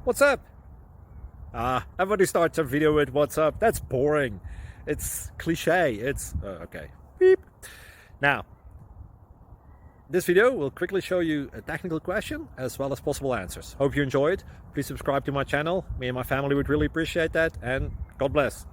What's up? Everybody starts a video with what's up. That's boring. It's cliche. It's okay. Beep. Now, this video will quickly show you a technical question as well as possible answers. Hope you enjoyed. Please subscribe to my channel. Me and my family would really appreciate that, and God bless.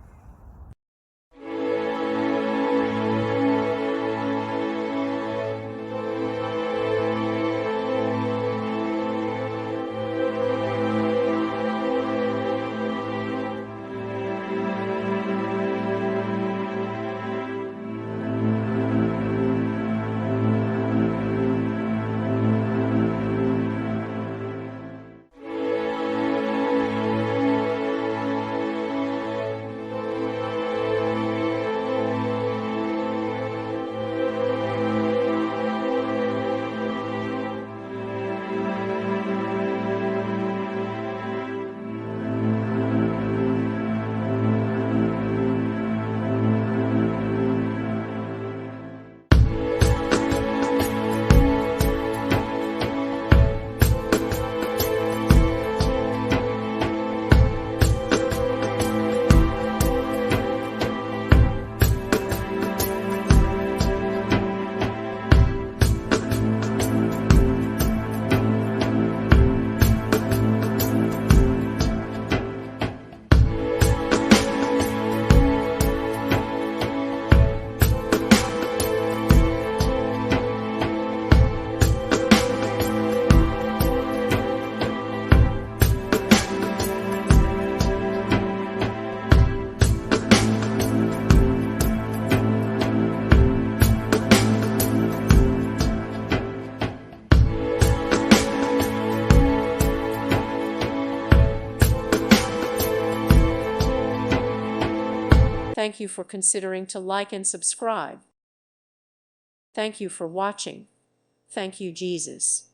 Thank you for considering to like and subscribe. Thank you for watching. Thank you, Jesus.